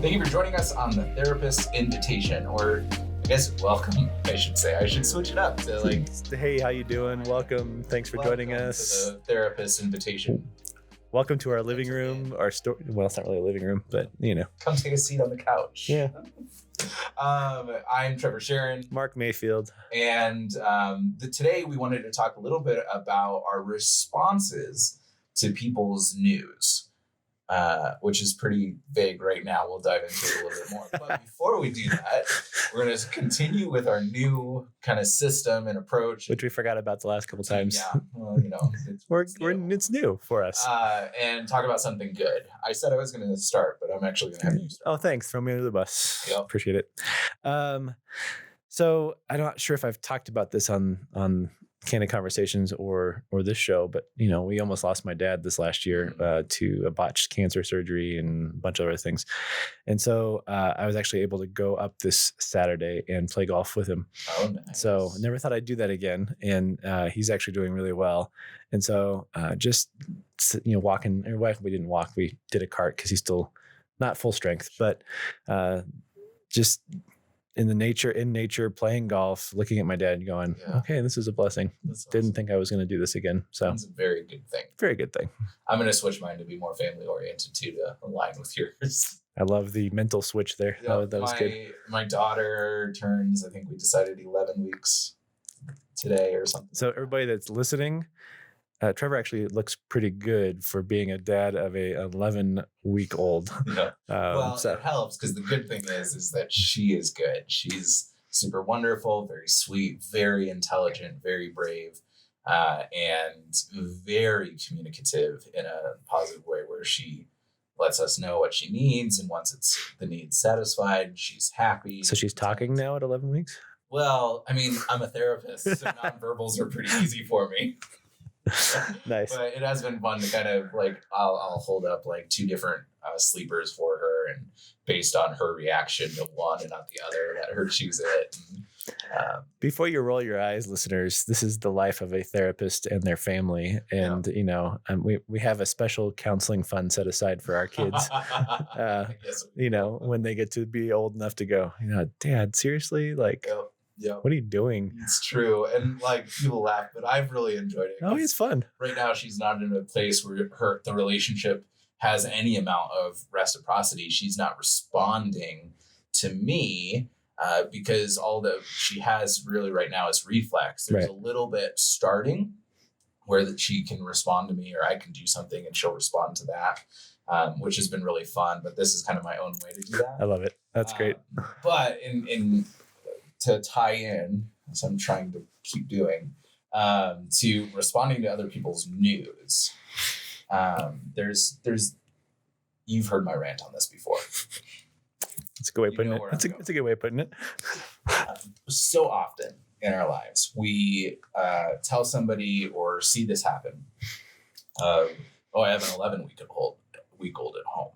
Thank you for joining us on the Therapist's Invitation, or I guess welcome, I should say. I should switch it up to like, hey, how you doing? Welcome. Thanks for joining us. To the Therapist's Invitation. Welcome to our living room, our store. Well, it's not really a living room, but you know. Come take a seat on the couch. Yeah. I'm Trevor Sharon. Mark Mayfield. And today we wanted to talk a little bit about our responses to people's news. Which is pretty vague right now. We'll dive into it a little bit more. But before we do that, we're going to continue with our new kind of system and approach. Which we forgot about the last couple times. Yeah, well, you know, it's new for us. And talk about something good. I said I was going to start, but I'm actually going to have you start. Oh, thanks. Throw me under the bus. Yep. Appreciate it. So I'm not sure if I've talked about this on Candid Conversations or this show, but you know, we almost lost my dad this last year to a botched cancer surgery and a bunch of other things. And so I was actually able to go up this Saturday and play golf with him. Oh, nice. So I never thought I'd do that again. And he's actually doing really well. And so just, you know, walking, we didn't walk, we did a cart because he's still not full strength, but just in nature, playing golf, looking at my dad and going, okay, this is a blessing. That's awesome. Didn't think I was going to do this again. So it's a very good thing. Very good thing. I'm going to switch mine to be more family oriented too, to align with yours. I love the mental switch there. Yep, that was good. My daughter turns, I think we decided 11 weeks today or something. So everybody that's listening, Trevor actually looks pretty good for being a dad of a 11-week-old. Yeah. It helps because the good thing is that she is good. She's super wonderful, very sweet, very intelligent, very brave, and very communicative in a positive way where she lets us know what she needs, and once the needs satisfied, she's happy. So she's talking now at 11 weeks? Well, I mean, I'm a therapist, so nonverbals are pretty easy for me. Nice. But it has been fun to kind of like I'll hold up like two different sleepers for her, and based on her reaction to one and not the other, let her choose it. And, before you roll your eyes, listeners, this is the life of a therapist and their family, and you know, we have a special counseling fund set aside for our kids. You know, when they get to be old enough to go, you know, Dad, seriously, like. Yeah. What are you doing? It's true. And like people laugh, but I've really enjoyed it. Oh, it's fun. Right now, she's not in a place where the relationship has any amount of reciprocity. She's not responding to me because all that she has really right now is reflex. There's a little bit starting where that she can respond to me, or I can do something and she'll respond to that, which has been really fun. But this is kind of my own way to do that. I love it. That's great. But to tie in, as I'm trying to keep doing, to responding to other people's news. There's you've heard my rant on this before. That's a good way of putting it. That's a good way of putting it. So often in our lives, we tell somebody or see this happen. I have an 11-week-old at home.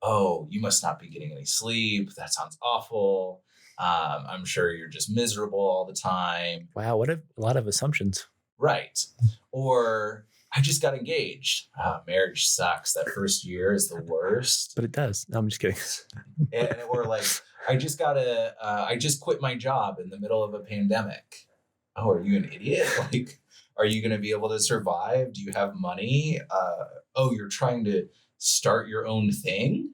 Oh, you must not be getting any sleep. That sounds awful. I'm sure you're just miserable all the time. Wow, what a lot of assumptions. Right. Or I just got engaged. Marriage sucks. That first year is the worst. But it does. No, I'm just kidding. Or like, I just quit my job in the middle of a pandemic. Oh, are you an idiot? Like, are you going to be able to survive? Do you have money? You're trying to start your own thing?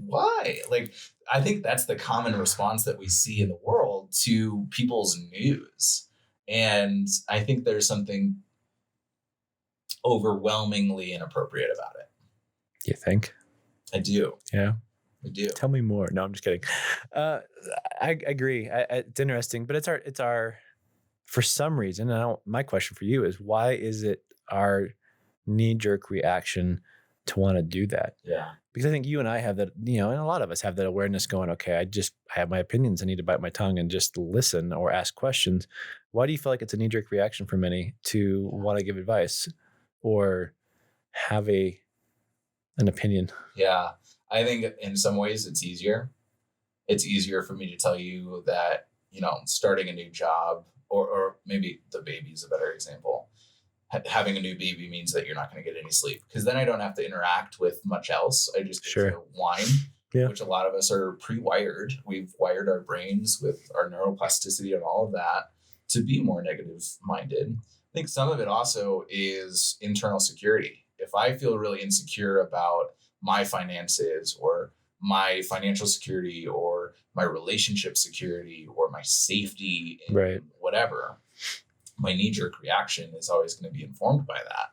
Why? Like, I think that's the common response that we see in the world to people's news. And I think there's something overwhelmingly inappropriate about it. You think? I do. Yeah. I do. Tell me more. No, I'm just kidding. I agree. It's interesting, but it's our, for some reason, my question for you is, why is it our knee-jerk reaction to want to do that? Yeah. Because I think you and I have that, you know, and a lot of us have that awareness going, okay, I have my opinions. I need to bite my tongue and just listen or ask questions. Why do you feel like it's a knee-jerk reaction for many to want to give advice or have an opinion? Yeah. I think in some ways it's easier. It's easier for me to tell you that, you know, starting a new job or maybe the baby is a better example. Having a new baby means that you're not going to get any sleep, because then I don't have to interact with much else. I just get to whine Yeah. which a lot of us are pre-wired. We've wired our brains with our neuroplasticity and all of that to be more negative minded. I think some of it also is internal security. If I feel really insecure about my finances or my financial security or my relationship security or my safety in Right. whatever, my knee-jerk reaction is always going to be informed by that.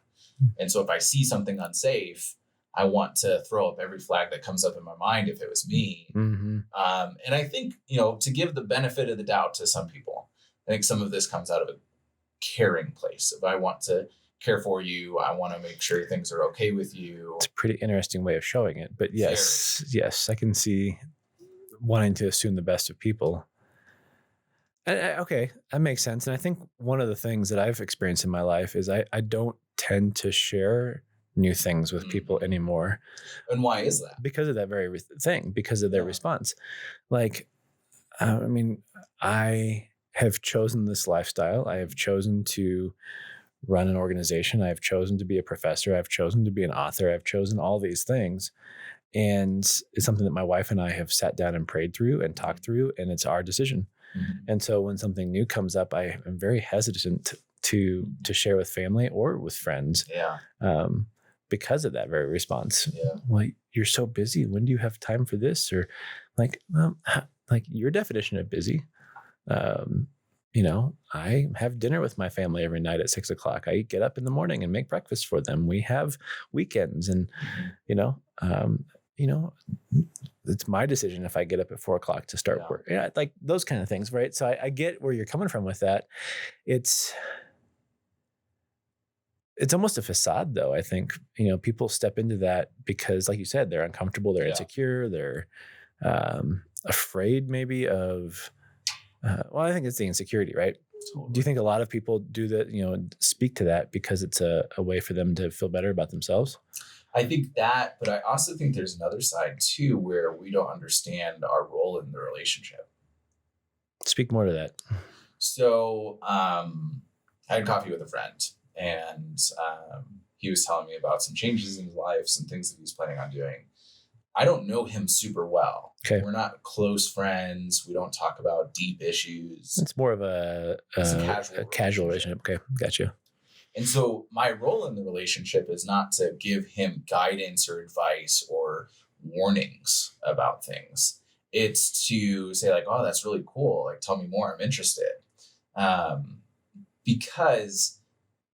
And so if I see something unsafe, I want to throw up every flag that comes up in my mind if it was me. Mm-hmm. And I think, to give the benefit of the doubt to some people, I think some of this comes out of a caring place. If I want to care for you, I want to make sure things are okay with you. It's a pretty interesting way of showing it. But yes, I can see wanting to assume the best of people. Okay, that makes sense. And I think one of the things that I've experienced in my life is I don't tend to share new things with people anymore. And why is that? Because of that very thing, because of their response. Like, I mean, I have chosen this lifestyle. I have chosen to run an organization. I have chosen to be a professor. I've chosen to be an author. I've chosen all these things. And it's something that my wife and I have sat down and prayed through and talked through, and it's our decision. Mm-hmm. And so when something new comes up, I am very hesitant to share with family or with friends. Because of that very response. Like, you're so busy. When do you have time for this? Or like your definition of busy. I have dinner with my family every night at 6:00. I get up in the morning and make breakfast for them. We have weekends, and it's my decision if I get up at 4:00 to start work. Yeah, like those kind of things, right? So I get where you're coming from with that. It's almost a facade, though. I think, people step into that because, like you said, they're uncomfortable, they're insecure, they're afraid maybe of, I think it's the insecurity, right? Totally. Do you think a lot of people do that, speak to that because it's a way for them to feel better about themselves? I think that, but I also think there's another side too, where we don't understand our role in the relationship. Speak more to that. So I had coffee with a friend, and he was telling me about some changes in his life, some things that he was planning on doing. I don't know him super well. Okay. We're not close friends. We don't talk about deep issues. It's more of a casual relationship. Okay, gotcha. And so my role in the relationship is not to give him guidance or advice or warnings about things. It's to say like, oh, that's really cool. Like, tell me more. I'm interested. Because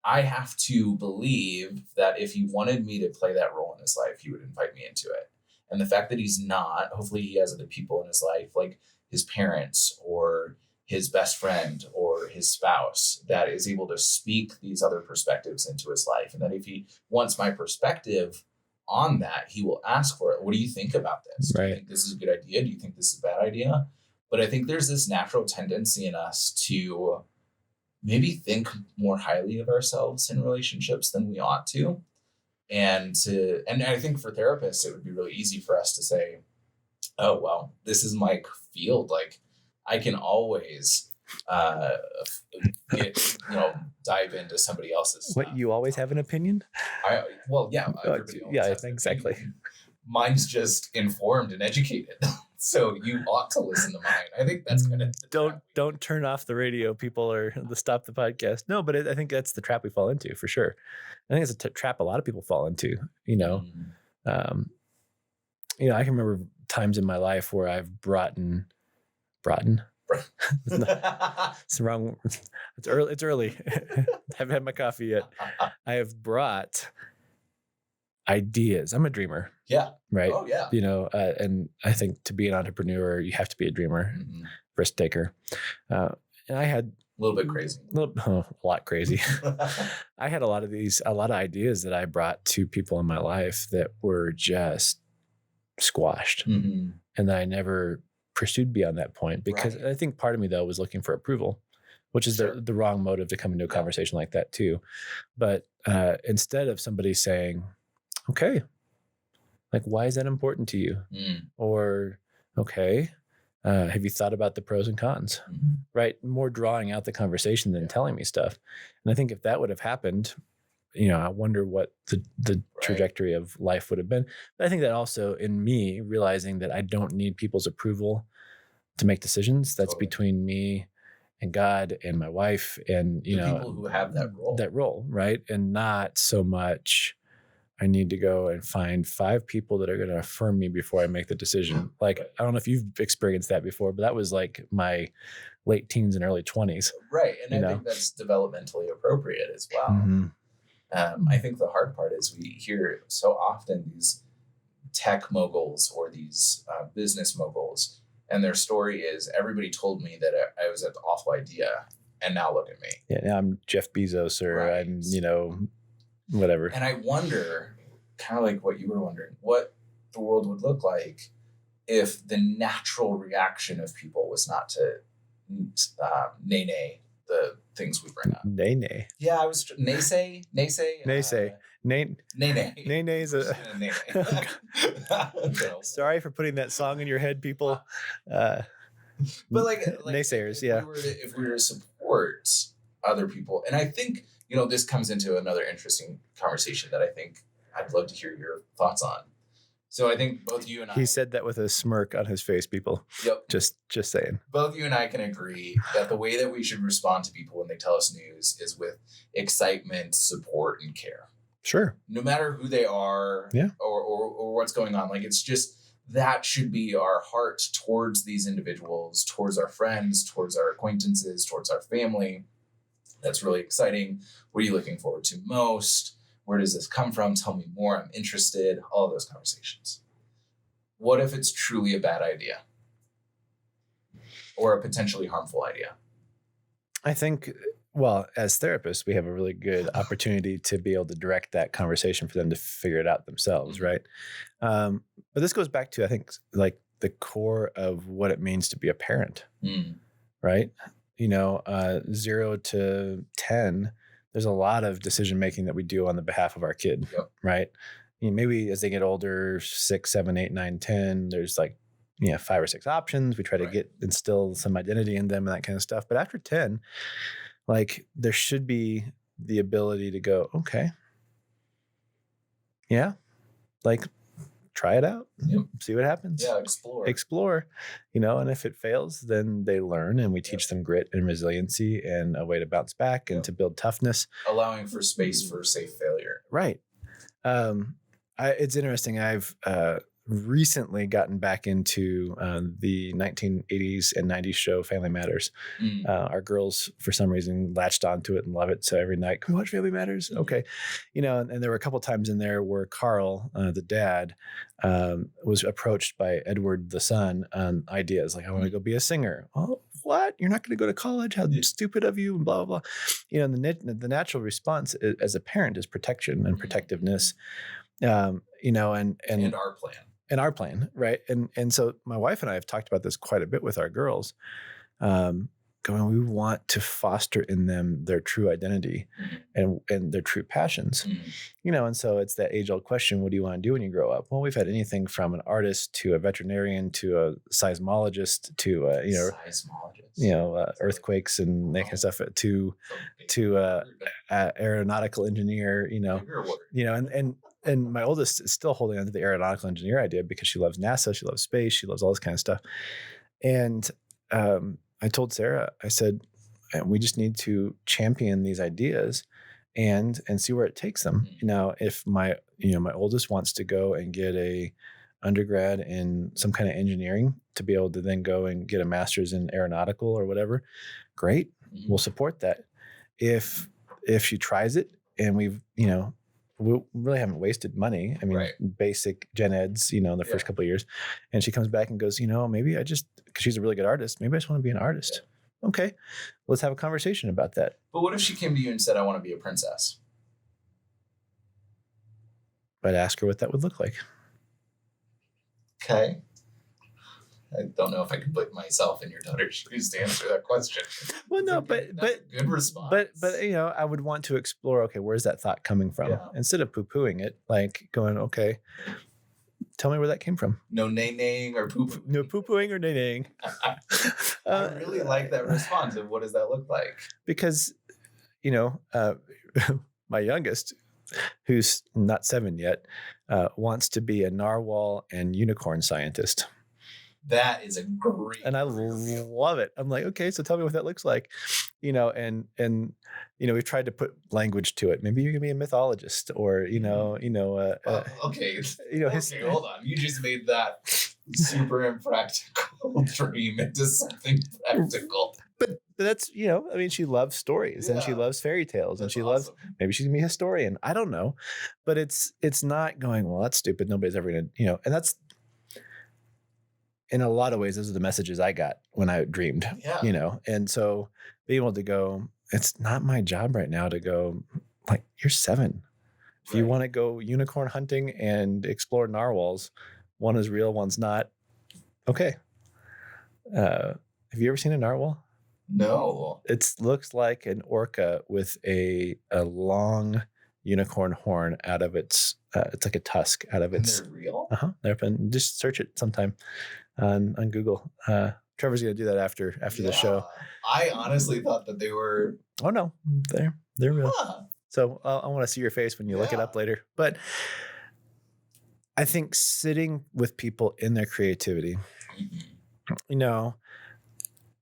I have to believe that if he wanted me to play that role in his life, he would invite me into it. And the fact that he's not, hopefully he has other people in his life, like his parents or his best friend or his spouse, that is able to speak these other perspectives into his life. And that if he wants my perspective on that, he will ask for it. What do you think about this? Right. Do you think this is a good idea? Do you think this is a bad idea? But I think there's this natural tendency in us to maybe think more highly of ourselves in relationships than we ought to. And I think for therapists, it would be really easy for us to say, oh, well, this is my field. Like, I can always dive into somebody else's stuff. What, you always have an opinion? Yeah, exactly. Mine's just informed and educated. So you ought to listen to mine. I think that's kind of don't turn off the radio, people, or stop the podcast. No, but I think that's the trap we fall into for sure. I think it's a trap a lot of people fall into. I can remember times in my life where I've brought in. It's wrong. It's early. It's early. Haven't had my coffee yet. I have brought ideas. I'm a dreamer. Yeah. Right. Oh yeah. And I think to be an entrepreneur, you have to be a dreamer, risk taker. And I had a little bit crazy, a lot crazy. I had a lot of ideas that I brought to people in my life that were just squashed, and that I never pursued beyond that point because I think part of me though was looking for approval, which is the wrong motive to come into a conversation like that too. But instead of somebody saying, okay, like, why is that important to you? Or, okay, have you thought about the pros and cons? Right? More drawing out the conversation than telling me stuff. And I think if that would have happened, I wonder what the trajectory of life would have been. But I think that also in me realizing that I don't need people's approval to make decisions. That's Totally. between me and God and my wife and, The people who have that role. right? And not so much I need to go and find 5 people that are going to affirm me before I make the decision. Like, I don't know if you've experienced that before, but that was like my late teens and early 20s. Right. And I think that's developmentally appropriate as well. I think the hard part is we hear so often these tech moguls or these business moguls, and their story is everybody told me that I was an awful idea, and now look at me. Yeah, now I'm Jeff Bezos or I'm, whatever. And I wonder, kind of like what you were wondering, what the world would look like if the natural reaction of people was not to nay the things we bring up. Nay. Yeah, I was naysay. Nay. Nay's a. Sorry for putting that song in your head, people. But like naysayers, yeah. If we were to support other people, and I think this comes into another interesting conversation that I think I'd love to hear your thoughts on. So I think both you and I. He said that with a smirk on his face, people. Yep. Just saying. Both you and I can agree that the way that we should respond to people when they tell us news is with excitement, support, and care. Sure. No matter who they are, yeah, or what's going on. Like, it's just that should be our heart towards these individuals, towards our friends, towards our acquaintances, towards our family. That's really exciting. What are you looking forward to most? Where does this come from? Tell me more. I'm interested. All of those conversations. What if it's truly a bad idea? Or a potentially harmful idea? I think, well, as therapists, we have a really good opportunity to be able to direct that conversation for them to figure it out themselves, right? But this goes back to, I think, like the core of what it means to be a parent, right? 0 to 10, there's a lot of decision making that we do on the behalf of our kid, right? Maybe as they get older, 6, 7, 8, 9, 10, there's like 5 or 6 options. We try to instill some identity in them and that kind of stuff. But after 10, like there should be the ability to go, okay, yeah, like try it out, see what happens. Yeah, explore, and if it fails, then they learn and we teach them grit and resiliency and a way to bounce back and to build toughness. Allowing for space for safe failure. Right. It's interesting. I've recently gotten back into the 1980s and 90s show Family Matters. Our girls, for some reason, latched onto it and love it. So every night, can we watch Family Matters? Okay. And there were a couple times in there where Carl, the dad, was approached by Edward, the son, on ideas like, I want to go be a singer. Oh, what? You're not going to go to college? How stupid of you, and blah, blah, blah. And the natural response as a parent is protection and protectiveness. And our plan. And our plan, right? And so my wife and I have talked about this quite a bit with our girls, going, we want to foster in them their true identity and their true passions, and so it's that age-old question, what do you want to do when you grow up? Well, we've had anything from an artist to a veterinarian to a seismologist to earthquakes and that kind of stuff to aeronautical engineer, and my oldest is still holding on to the aeronautical engineer idea because she loves NASA, she loves space, she loves all this kind of stuff. And I told Sarah, I said, we just need to champion these ideas and see where it takes them. Now, if my oldest wants to go and get a undergrad in some kind of engineering to be able to then go and get a master's in aeronautical or whatever, great. We'll support that. If she tries it and we really haven't wasted money. I mean, basic gen eds, in the first couple of years. And she comes back and goes, maybe because she's a really good artist, maybe I just want to be an artist. Yeah. Okay, let's have a conversation about that. But what if she came to you and said, I want to be a princess? I'd ask her what that would look like. Okay. I don't know if I could put myself in your daughter's shoes to answer that question. Well, no, that's a good response. But I would want to explore. Okay, where's that thought coming from? Instead of poo-pooing it, like going, okay, tell me where that came from. No nay-naying or poo-pooing. No poo-pooing or nay-naying. I really like that response. And what does that look like? Because, my youngest, who's not 7 yet, wants to be a narwhal and unicorn scientist. That is a great. And I love it. I'm like, okay, so tell me what that looks like, and we've tried to put language to it. Maybe you're gonna be a mythologist, or okay. Okay, hold on. You just made that super impractical dream into something practical. But that's, she loves stories and she loves fairy tales, and she loves, maybe she's gonna be a historian. I don't know, but it's not going, well, that's stupid. Nobody's ever gonna, and that's, in a lot of ways, those are the messages I got when I dreamed, and so being able to go, it's not my job right now to go, like, you're 7. If you want to go unicorn hunting and explore narwhals, one is real, one's not. Okay. Have you ever seen a narwhal? No. It looks like an orca with a long unicorn horn out of its, it's like a tusk out of its. And they're real? They're been, just search it sometime on Google. Trevor's going to do that after the show. I honestly thought that they were. Oh no, they're real. So I want to see your face when you look it up later. But I think sitting with people in their creativity,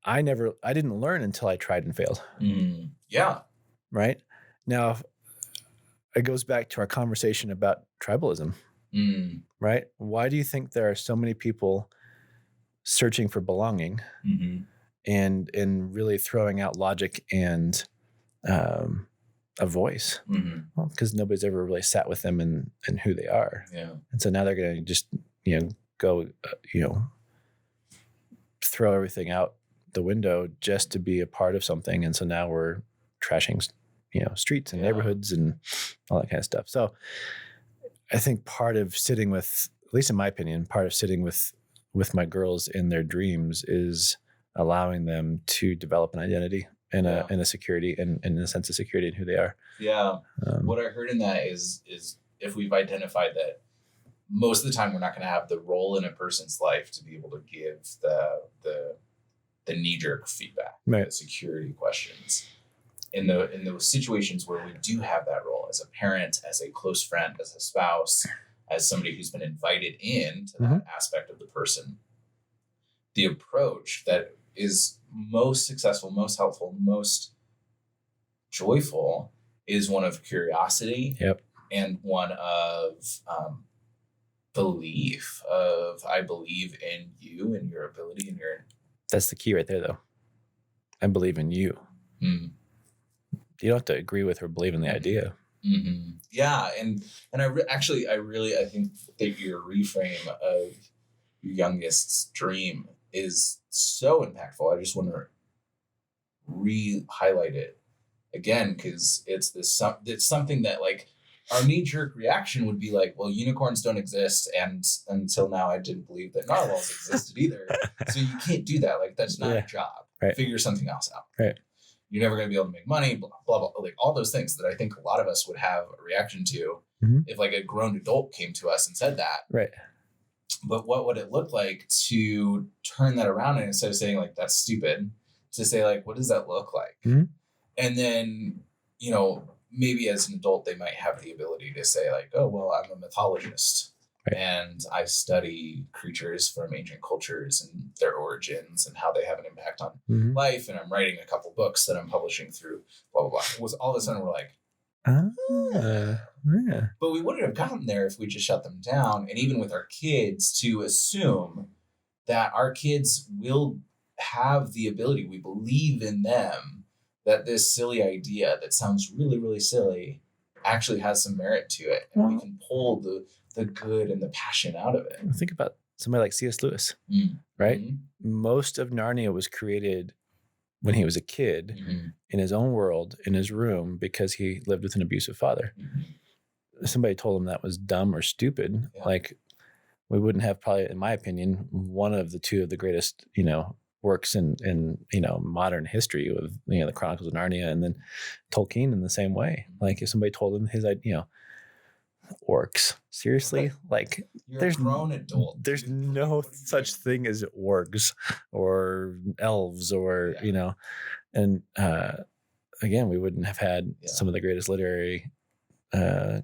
I didn't learn until I tried and failed. Yeah. Right? Now, it goes back to our conversation about tribalism, right? Why do you think there are so many people searching for belonging and really throwing out logic and a voice? Well, because nobody's ever really sat with them and who they are. Yeah. And so now they're going to just, go, throw everything out the window just to be a part of something. And so now we're trashing, streets and neighborhoods and all that kind of stuff. So I think part of sitting with, at least in my opinion, part of sitting with my girls in their dreams is allowing them to develop an identity and a security and a sense of security in who they are. Yeah. What I heard in that is if we've identified that most of the time we're not going to have the role in a person's life to be able to give the knee-jerk feedback, the security questions. In those situations where we do have that role as a parent, as a close friend, as a spouse, as somebody who's been invited in to that aspect of the person, the approach that is most successful, most helpful, most joyful is one of curiosity and one of belief of, I believe in you and your ability and your... That's the key right there, though. I believe in you. You don't have to agree with or believe in the idea. Yeah. And I think that your reframe of your youngest's dream is so impactful. I just want to re-highlight it again, because it's something that, like, our knee-jerk reaction would be like, well, unicorns don't exist, and until now I didn't believe that narwhals existed either. So you can't do that. Like, that's not your job. Figure something else out. You're never going to be able to make money, blah, blah, blah. Like, all those things that I think a lot of us would have a reaction to if, like, a grown adult came to us and said that. But what would it look like to turn that around, and instead of saying, like, that's stupid, to say, like, what does that look like? And then, maybe as an adult, they might have the ability to say, like, oh, well, I'm a mythologist and I study creatures from ancient cultures and their origins and how they have an impact on life. And I'm writing a couple books that I'm publishing through blah, blah, blah. It was all of a sudden we're like, But we wouldn't have gotten there if we just shut them down. And even with our kids, to assume that our kids will have the ability, we believe in them, that this silly idea that sounds really, really silly actually has some merit to it. And we can pull the good and the passion out of it. Think about somebody like C.S. Lewis, right? Most of Narnia was created when he was a kid in his own world, in his room, because he lived with an abusive father. Somebody told him that was dumb or stupid. Like, we wouldn't have, probably, in my opinion, one of the two of the greatest, works in modern history with, the Chronicles of Narnia, and then Tolkien in the same way. Like, if somebody told him his, orcs, seriously, like, there's a grown adult. There's no such thing as orgs or elves or, and again, we wouldn't have had some of the greatest literary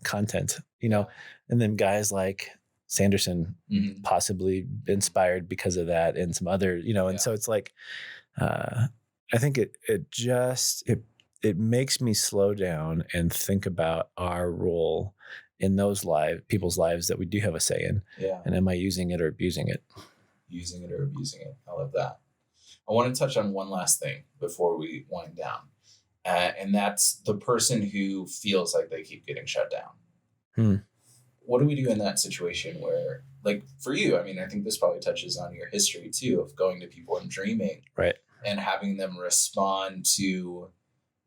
content, and then guys like Sanderson Mhm. possibly inspired because of that, and some other, and so it's like, I think it makes me slow down and think about our role in those people's lives that we do have a say in. Yeah. And am I using it or abusing it? Using it or abusing it. I love that. I want to touch on one last thing before we wind down. And that's the person who feels like they keep getting shut down. Hmm. What do we do in that situation where, like for you, I mean, I think this probably touches on your history too, of going to people and dreaming. Right. And having them respond to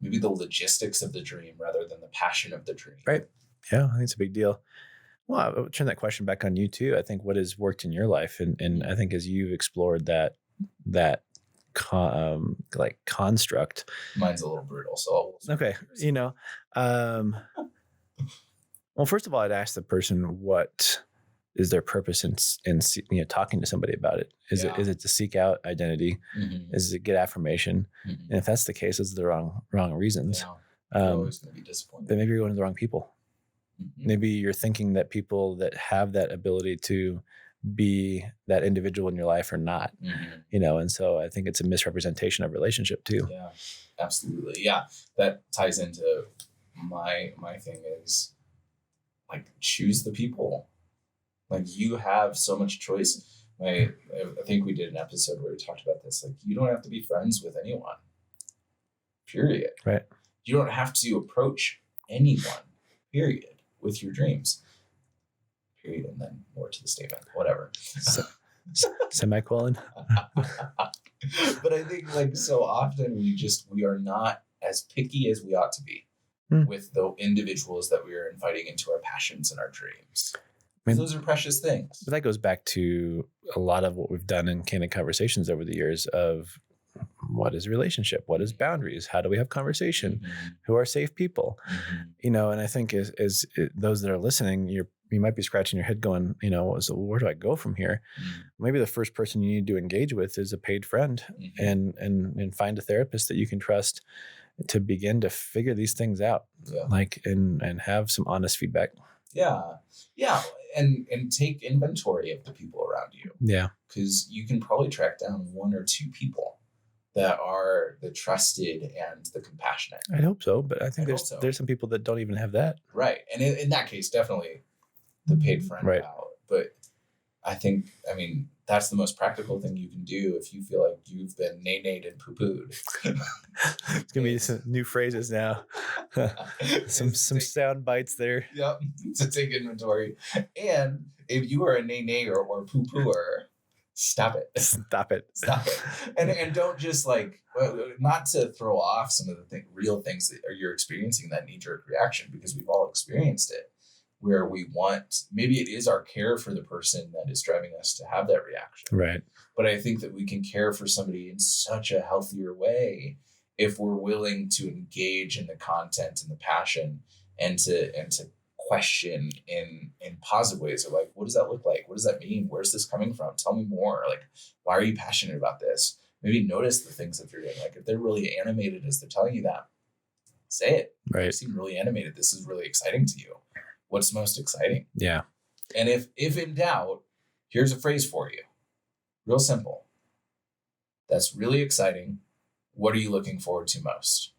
maybe the logistics of the dream rather than the passion of the dream. Right. Yeah, I think it's a big deal. Well, I'll turn that question back on you too. I think what has worked in your life, and I think as you've explored that construct. Mine's a little brutal, so okay. Well, first of all, I'd ask the person what is their purpose in talking to somebody about it. Is it to seek out identity? Mm-hmm. Is it to get affirmation? Mm-hmm. And if that's the case, those are the wrong reasons. You're always going to be disappointed. Then maybe you're going to the wrong people. Mm-hmm. Maybe you're thinking that people that have that ability to be that individual in your life are not, and so I think it's a misrepresentation of relationship too. Yeah, absolutely. Yeah. That ties into my thing is like, choose the people. Like, you have so much choice. I think we did an episode where we talked about this. Like, you don't have to be friends with anyone, period. Right. You don't have to approach anyone, period, with your dreams. Period, and then more to the statement, whatever. Semicolon. But I think like so often we are not as picky as we ought to be with the individuals that we are inviting into our passions and our dreams. I mean, those are precious things. But that goes back to a lot of what we've done in Candid Conversations over the years of what is relationship? What is boundaries? How do we have conversation? Mm-hmm. Who are safe people? Mm-hmm. And I think as those that are listening, you might be scratching your head going, so where do I go from here? Mm-hmm. Maybe the first person you need to engage with is a paid friend, and find a therapist that you can trust to begin to figure these things out, and have some honest feedback. Yeah. And take inventory of the people around you. Yeah. Because you can probably track down one or two people that are the trusted and the compassionate. I'd hope so, but I think there's some people that don't even have that. Right. And in that case, definitely the paid friend route. But I think, that's the most practical thing you can do if you feel like you've been nay-nayed and poo-pooed. It's going to be some new phrases now. some sound bites there. Yep. To take inventory. And if you are a nay-nayer or poo-pooer, stop it. Stop it. And don't just not to throw off some of the real things that you're experiencing, that knee-jerk reaction, because we've all experienced it, where we want, maybe it is our care for the person that is driving us to have that reaction. Right. But I think that we can care for somebody in such a healthier way if we're willing to engage in the content and the passion and to question in positive ways of what does that look like? What does that mean? Where's this coming from? Tell me more. Why are you passionate about this? Maybe notice the things that you're doing. If they're really animated as they're telling you that, say it. Right. You seem really animated. This is really exciting to you. What's most exciting? Yeah. And if in doubt, here's a phrase for you. Real simple. That's really exciting. What are you looking forward to most?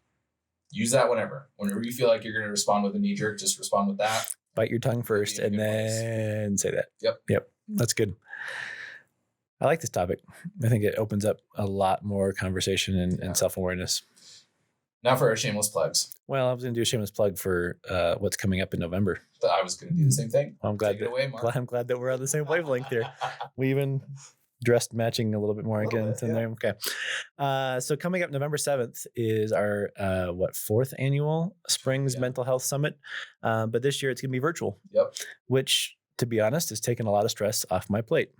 Use that whenever you feel like you're going to respond with a knee jerk, just respond with that. Bite your tongue first and then say that. Yep. That's good. I like this topic. I think it opens up a lot more conversation and self-awareness. Now for our shameless plugs. Well, I was going to do a shameless plug for what's coming up in November. I was going to do the same thing. Well, I'm glad that we're on the same wavelength here. We even dressed matching a little bit more again. There. Okay. So coming up November 7th is our fourth annual Springs Mental Health Summit. But this year it's going to be virtual. Yep. Which, to be honest, has taken a lot of stress off my plate.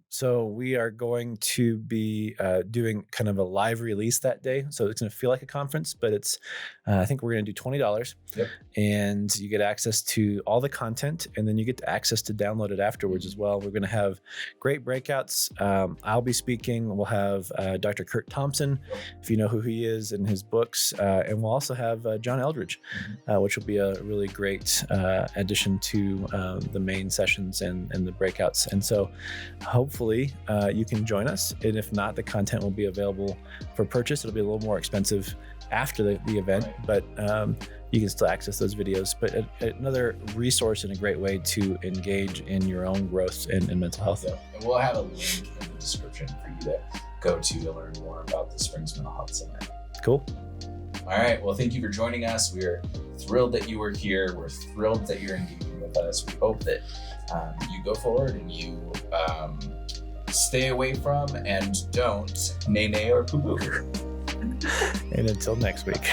So we are going to be doing kind of a live release that day. So it's going to feel like a conference, but it's, I think we're going to do $20. Yep. And you get access to all the content, and then you get access to download it afterwards as well. We're going to have great breakouts. I'll be speaking. We'll have Dr. Kurt Thompson, if you know who he is, and his books. And we'll also have John Eldridge, which will be a really great addition to the main sessions and the breakouts. And so hopefully you can join us. And if not, the content will be available for purchase. It'll be a little more expensive after the event, but you can still access those videos. But another resource and a great way to engage in your own growth and mental health. Yeah. And we'll have a link in the description for you to go to learn more about the Springs Mental Health Summit. Cool. All right. Well, thank you for joining us. We're thrilled that you were here. We're thrilled that you're engaging with us. We hope that you go forward and you stay away from and don't nay or poo-poo. And until next week.